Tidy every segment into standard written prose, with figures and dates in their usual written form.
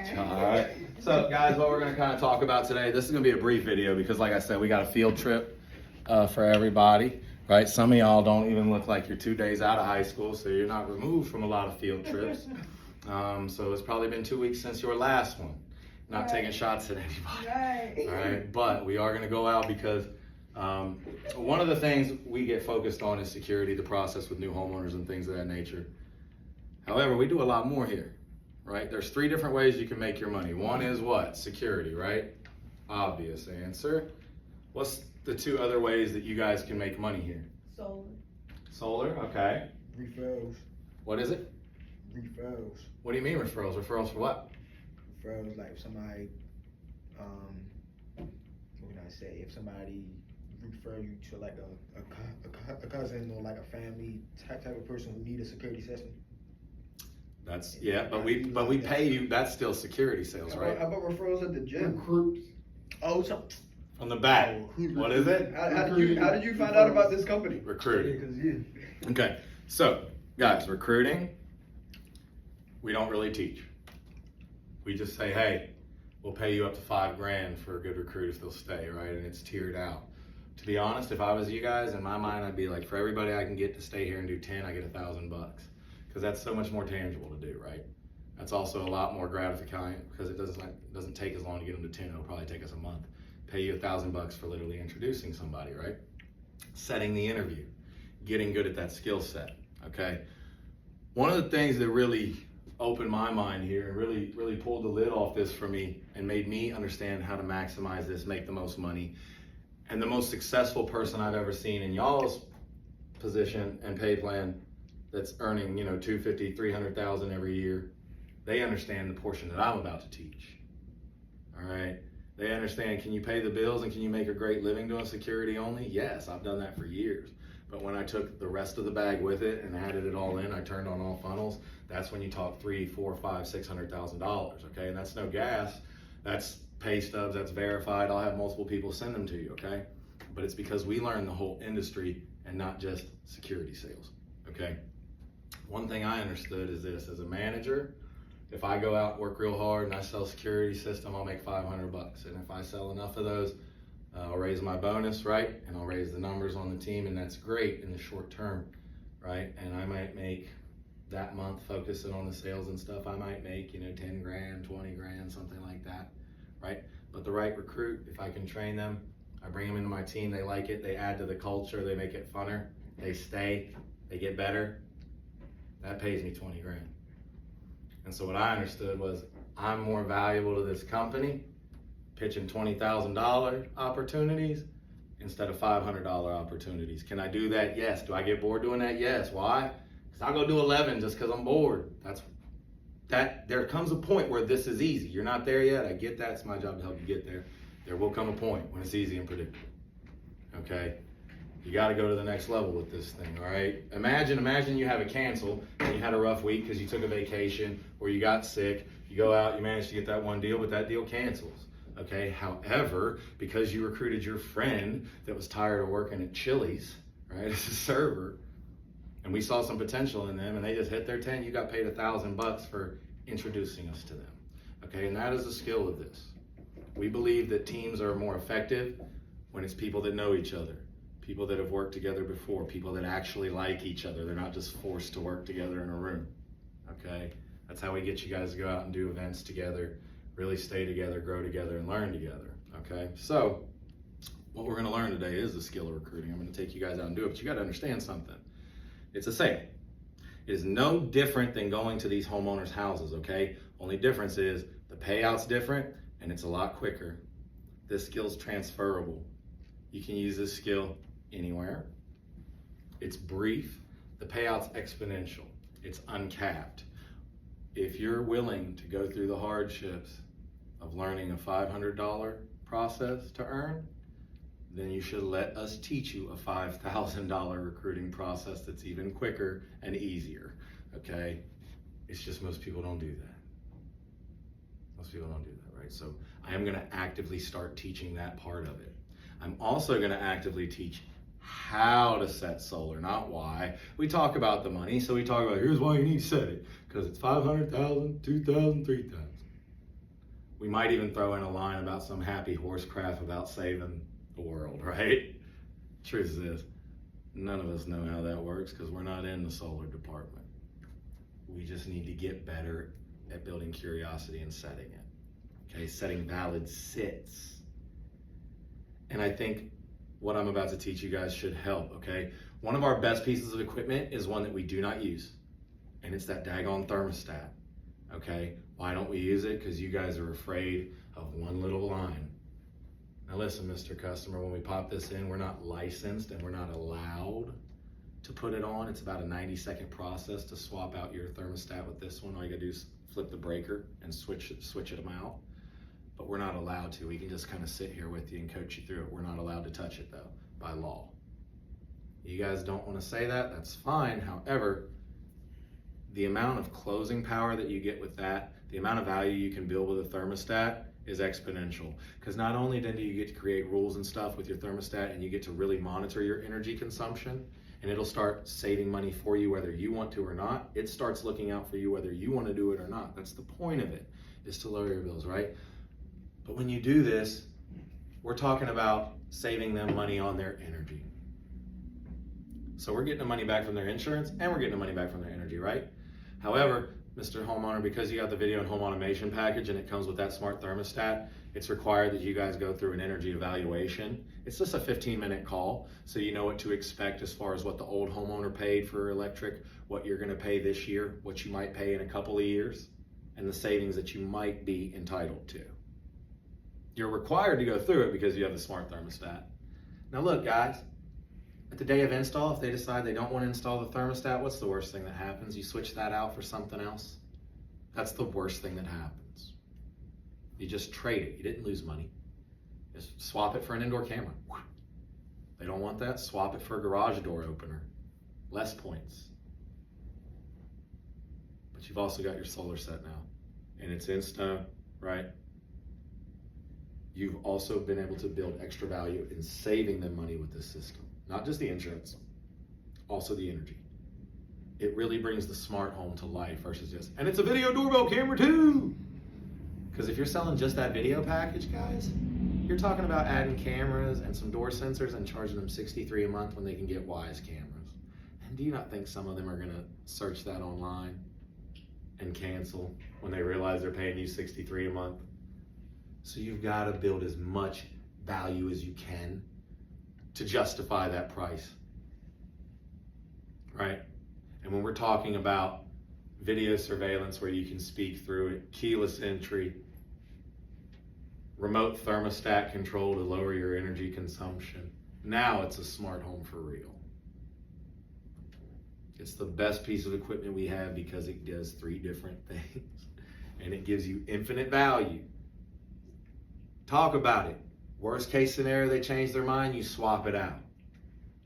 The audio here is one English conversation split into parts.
much. All right. So, guys, what we're going to kind of talk about today, this is going to be a brief video because, like I said, we got a field trip for everybody, right? Some of y'all don't even look like you're 2 days out of high school, so you're not removed from a lot of field trips. So it's probably been 2 weeks since your last one. Not taking shots at anybody. Right. All right. But we are going to go out because one of the things we get focused on is security, the process with new homeowners and things of that nature. However, we do a lot more here, right? There's 3 different ways you can make your money. One is what? Security, right? Obvious answer. What's the 2 other ways that you guys can make money here? Solar. Solar, okay. Referrals. What is it? Referrals. What do you mean referrals? Referrals for what? Referrals, like if somebody, what can I say? If somebody refer you to like a cousin or like a family type of person who need a security system. That's, yeah, but we pay you, that's still security sales, right? How about referrals at the gym? Recruits. Oh, so From the back. What is it? how did you find out about this company? Recruiting. Okay, so guys, recruiting, we don't really teach. We just say, hey, we'll pay you up to $5,000 for a good recruit if they'll stay, right? And it's tiered out. To be honest, if I was you guys, in my mind, I'd be like, for everybody I can get to stay here and do 10, I get $1,000, because that's so much more tangible to do, right? That's also a lot more gratifying because it doesn't take as long to get them to 10. It'll probably take us a month. Pay you $1,000 for literally introducing somebody, right? Setting the interview, getting good at that skill set. Okay. One of the things that really opened my mind here and really pulled the lid off this for me and made me understand how to maximize this, make the most money, and the most successful person I've ever seen in y'all's position and pay plan that's earning, $250,000, $300,000 every year, they understand the portion that I'm about to teach. All right. They understand, can you pay the bills and can you make a great living doing security only? Yes, I've done that for years. But when I took the rest of the bag with it and added it all in, I turned on all funnels. That's when you talk $300,000, $400,000, $500,000, $600,000. Okay, and that's no gas. That's pay stubs. That's verified. I'll have multiple people send them to you. Okay, but it's because we learn the whole industry and not just security sales. Okay. One thing I understood is this: as a manager, if I go out and work real hard and I sell a security system, I'll make $500. And if I sell enough of those, I'll raise my bonus, right? And I'll raise the numbers on the team, and that's great in the short term, right? And I might make that month, focusing on the sales and stuff, I might make, $10,000, $20,000, something like that, right? But the right recruit, if I can train them, I bring them into my team, they like it, they add to the culture, they make it funner, they stay, they get better, that pays me $20,000. And so what I understood was I'm more valuable to this company pitching $20,000 opportunities instead of $500 opportunities. Can I do that? Yes. Do I get bored doing that? Yes. Why? Because I'll go do 11 just because I'm bored. There comes a point where this is easy. You're not there yet. I get that. It's my job to help you get there. There will come a point when it's easy and predictable. Okay? You got to go to the next level with this thing, all right? Imagine you have a cancel and you had a rough week because you took a vacation or you got sick. You go out, you manage to get that one deal, but that deal cancels, okay? However, because you recruited your friend that was tired of working at Chili's, right, as a server, and we saw some potential in them and they just hit their 10, you got paid $1,000 for introducing us to them, okay? And that is the skill of this. We believe that teams are more effective when it's people that know each other. People that have worked together before, people that actually like each other. They're not just forced to work together in a room, okay? That's how we get you guys to go out and do events together, really stay together, grow together, and learn together, okay? So what we're gonna learn today is the skill of recruiting. I'm gonna take you guys out and do it, but you gotta understand something. It's a sale. It is no different than going to these homeowners' houses, okay? Only difference is the payout's different and it's a lot quicker. This skill's transferable. You can use this skill anywhere. It's brief. The payout's exponential. It's uncapped. If you're willing to go through the hardships of learning a $500 process to earn, then you should let us teach you a $5,000 recruiting process that's even quicker and easier, okay? It's just most people don't do that. Most people don't do that, right? So I am gonna actively start teaching that part of it. I'm also gonna actively teach how to set solar, not why. We talk about the money, so we talk about here's why you need to set it, because it's $500,000, $2,000, $3,000. We might even throw in a line about some happy horsecraft about saving the world, right? Truth is this, none of us know how that works because we're not in the solar department. We just need to get better at building curiosity and setting it. Okay, setting valid sits. And I think what I'm about to teach you guys should help, okay? One of our best pieces of equipment is one that we do not use, and it's that daggone thermostat, okay? Why don't we use it? Because you guys are afraid of one little line. Now listen, Mr. Customer, when we pop this in, we're not licensed and we're not allowed to put it on. It's about a 90-second process to swap out your thermostat with this one. All you gotta do is flip the breaker and switch it out. But we're not allowed to. We can just kind of sit here with you and coach you through it. We're not allowed to touch it though, by law. You guys don't want to say that, that's fine. However, the amount of closing power that you get with that, the amount of value you can build with a thermostat is exponential. Because not only then do you get to create rules and stuff with your thermostat and you get to really monitor your energy consumption, and it'll start saving money for you whether you want to or not. It starts looking out for you whether you want to do it or not. That's the point of it, is to lower your bills, right? But when you do this, we're talking about saving them money on their energy. So we're getting the money back from their insurance and we're getting the money back from their energy, right? However, Mr. Homeowner, because you got the video and home automation package and it comes with that smart thermostat, it's required that you guys go through an energy evaluation. It's just a 15-minute call, so you know what to expect as far as what the old homeowner paid for electric, what you're gonna pay this year, what you might pay in a couple of years, and the savings that you might be entitled to. You're required to go through it because you have the smart thermostat. Now look, guys, at the day of install, if they decide they don't want to install the thermostat, what's the worst thing that happens? You switch that out for something else. That's the worst thing that happens. You just trade it. You didn't lose money. Just swap it for an indoor camera. They don't want that? Swap it for a garage door opener. Less points. But you've also got your solar set now. And it's in stone, right? You've also been able to build extra value in saving them money with this system. Not just the insurance, also the energy. It really brings the smart home to life versus just, and it's a video doorbell camera too. Because if you're selling just that video package, guys, you're talking about adding cameras and some door sensors and charging them $63 a month when they can get Wyze cameras. And do you not think some of them are gonna search that online and cancel when they realize they're paying you $63 a month? So you've got to build as much value as you can to justify that price, right? And when we're talking about video surveillance where you can speak through it, keyless entry, remote thermostat control to lower your energy consumption, now it's a smart home for real. It's the best piece of equipment we have because it does 3 different things and it gives you infinite value. Talk about it. Worst case scenario, they change their mind, you swap it out.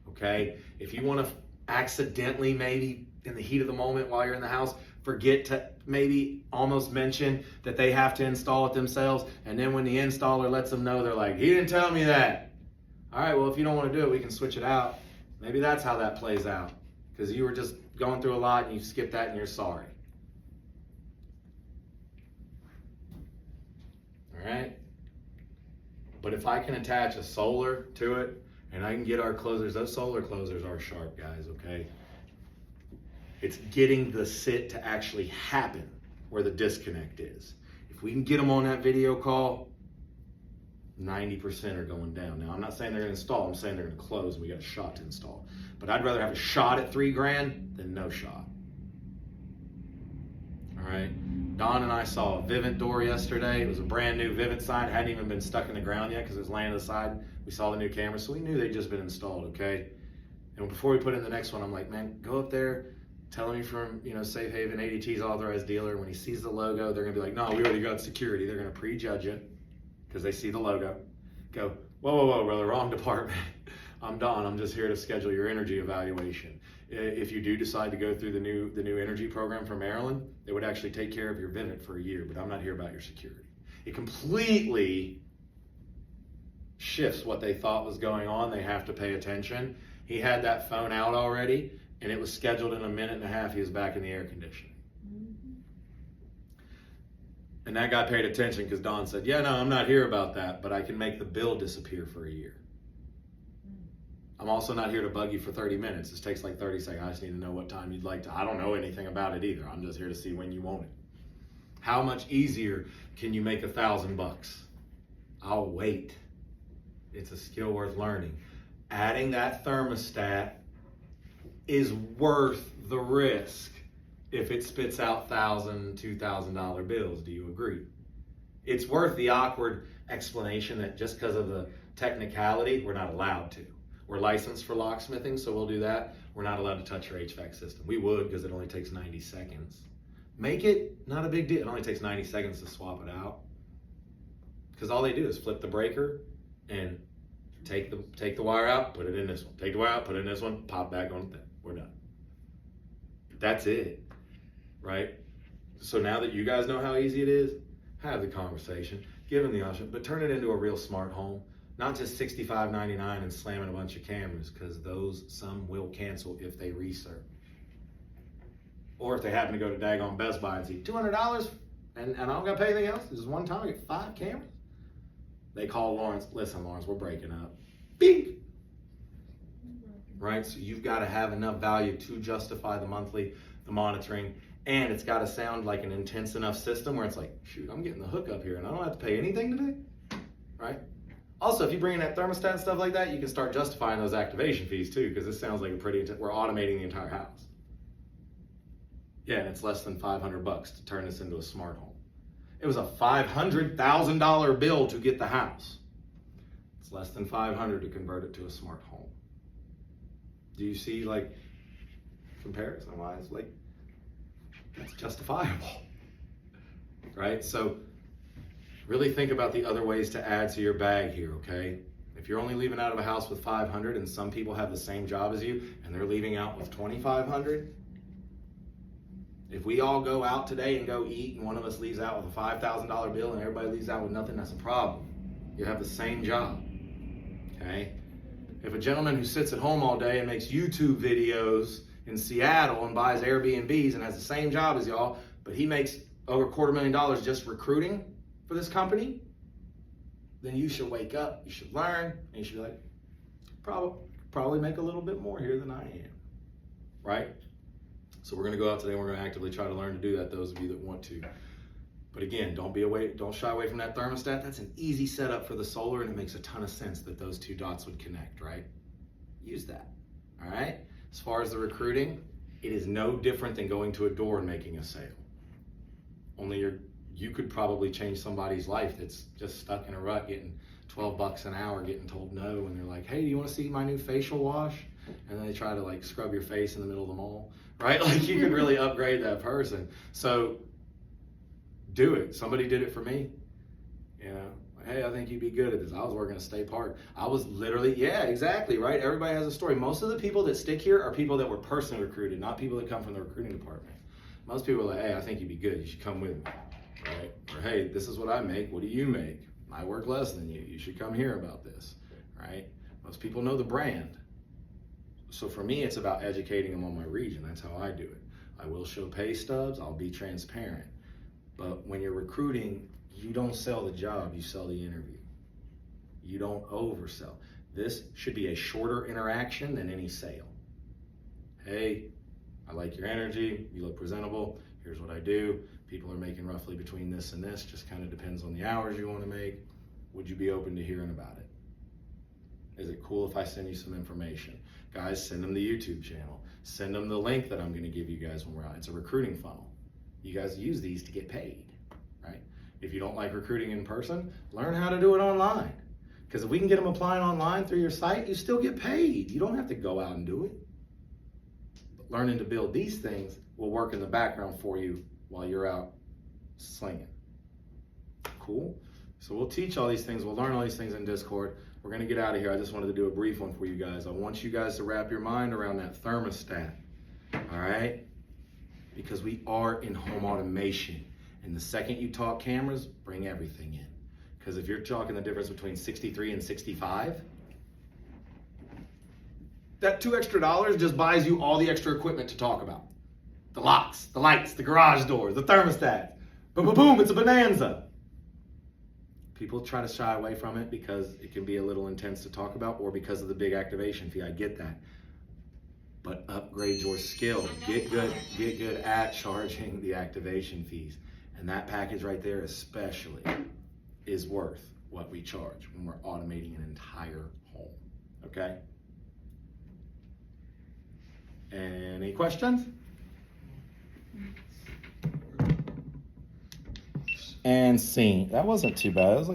Okay? If you want to accidentally, maybe in the heat of the moment while you're in the house, forget to maybe almost mention that they have to install it themselves, and then when the installer lets them know, they're like, he didn't tell me that. All right, well, if you don't want to do it, we can switch it out. Maybe that's how that plays out, because you were just going through a lot and you skipped that and you're sorry. All right? But if I can attach a solar to it and I can get our closers, those solar closers are sharp, guys, okay? It's getting the sit to actually happen where the disconnect is. If we can get them on that video call, 90% are going down. Now, I'm not saying they're gonna install, I'm saying they're gonna close and we got a shot to install. But I'd rather have a shot at $3,000 than no shot. All right? Don and I saw a Vivint door yesterday. It was a brand new Vivint sign. It hadn't even been stuck in the ground yet because it was laying to the side. We saw the new camera, so we knew they'd just been installed, okay? And before we put in the next one, I'm like, man, go up there, tell him you're from, Safe Haven, ADT's authorized dealer. When he sees the logo, they're gonna be like, no, we already got security. They're gonna prejudge it because they see the logo. Go, whoa, brother, wrong department. I'm Don, I'm just here to schedule your energy evaluation. If you do decide to go through the new energy program from Maryland, they would actually take care of your Vivint for a year, but I'm not here about your security. It completely shifts what they thought was going on. They have to pay attention. He had that phone out already, and it was scheduled in a minute and a half. He was back in the air conditioning. And that guy paid attention because Don said, yeah, no, I'm not here about that, but I can make the bill disappear for a year. I'm also not here to bug you for 30 minutes. This takes like 30 seconds. I just need to know what time you'd like to. I don't know anything about it either. I'm just here to see when you want it. How much easier can you make $1,000? I'll wait. It's a skill worth learning. Adding that thermostat is worth the risk if it spits out $1,000, $2,000 bills. Do you agree? It's worth the awkward explanation that just because of the technicality, we're not allowed to. We're licensed for locksmithing, so we'll do that. We're not allowed to touch your HVAC system. We would, because it only takes 90 seconds. Make it not a big deal. It only takes 90 seconds to swap it out. Because all they do is flip the breaker and take the wire out, put it in this one. Take the wire out, put it in this one, pop back on the thing. We're done. That's it, right? So now that you guys know how easy it is, have the conversation, give them the option, but turn it into a real smart home. Not just $65.99 and slamming a bunch of cameras, because some will cancel if they research. Or if they happen to go to daggone Best Buy and see $200 and I don't got to pay anything else. This is one time I get 5 cameras. They call Lawrence. Listen, Lawrence, we're breaking up. Bing! Right? So you've got to have enough value to justify the monitoring, and it's got to sound like an intense enough system where it's like, shoot, I'm getting the hookup here and I don't have to pay anything today, right? Also, if you bring in that thermostat and stuff like that, you can start justifying those activation fees too, because this sounds like we're automating the entire house. Yeah, and it's less than $500 to turn this into a smart home. It was a $500,000 bill to get the house. It's less than $500 to convert it to a smart home. Do you see, like, comparison-wise, like, that's justifiable, right? So really think about the other ways to add to your bag here, okay? If you're only leaving out of a house with $500 and some people have the same job as you and they're leaving out with $2,500, if we all go out today and go eat and one of us leaves out with a $5,000 bill and everybody leaves out with nothing, that's a problem. You have the same job, okay? If a gentleman who sits at home all day and makes YouTube videos in Seattle and buys Airbnbs and has the same job as y'all, but he makes over $250,000 just recruiting for this company, then you should wake up, you should learn, and you should be like, probably make a little bit more here than I am, right? So we're gonna go out today and we're gonna actively try to learn to do that, those of you that want to. But again, don't shy away from that thermostat. That's an easy setup for the solar, and it makes a ton of sense that those 2 dots would connect, right? Use that, all right? As far as the recruiting, it is no different than going to a door and making a sale. Only you could probably change somebody's life that's just stuck in a rut getting $12 an hour, getting told no, and they're like, hey, do you want to see my new facial wash? And then they try to like scrub your face in the middle of the mall, right? Like you could really upgrade that person. So do it. Somebody did it for me. You know, hey, I think you'd be good at this. I was working at State Park. I was literally, yeah, exactly, right? Everybody has a story. Most of the people that stick here are people that were personally recruited, not people that come from the recruiting department. Most people are like, hey, I think you'd be good. You should come with me, right? Or, hey, this is what I make. What do you make? I work less than you. You should come hear about this, right? Most people know the brand. So for me, it's about educating them on my region. That's how I do it. I will show pay stubs. I'll be transparent. But when you're recruiting, you don't sell the job, you sell the interview. You don't oversell. This should be a shorter interaction than any sale. Hey, I like your energy, you look presentable, here's what I do. People are making roughly between this and this, just kind of depends on the hours you want to make. Would you be open to hearing about it? Is it cool if I send you some information? Guys, send them the YouTube channel. Send them the link that I'm going to give you guys when we're out. It's a recruiting funnel. You guys use these to get paid, right? If you don't like recruiting in person, learn how to do it online. Because if we can get them applying online through your site, you still get paid. You don't have to go out and do it. But learning to build these things will work in the background for you while you're out slinging. Cool? So we'll teach all these things. We'll learn all these things in Discord. We're going to get out of here. I just wanted to do a brief one for you guys. I want you guys to wrap your mind around that thermostat, all right? Because we are in home automation. And the second you talk cameras, bring everything in. Because if you're talking the difference between 63 and 65, that $2 extra just buys you all the extra equipment to talk about. The locks, the lights, the garage doors, the thermostat. Boom, boom, boom, it's a bonanza. People try to shy away from it because it can be a little intense to talk about or because of the big activation fee. I get that. But upgrade your skill. Get good at charging the activation fees. And that package right there especially is worth what we charge when we're automating an entire home. Okay? Any questions? And scene. That wasn't too bad. It was like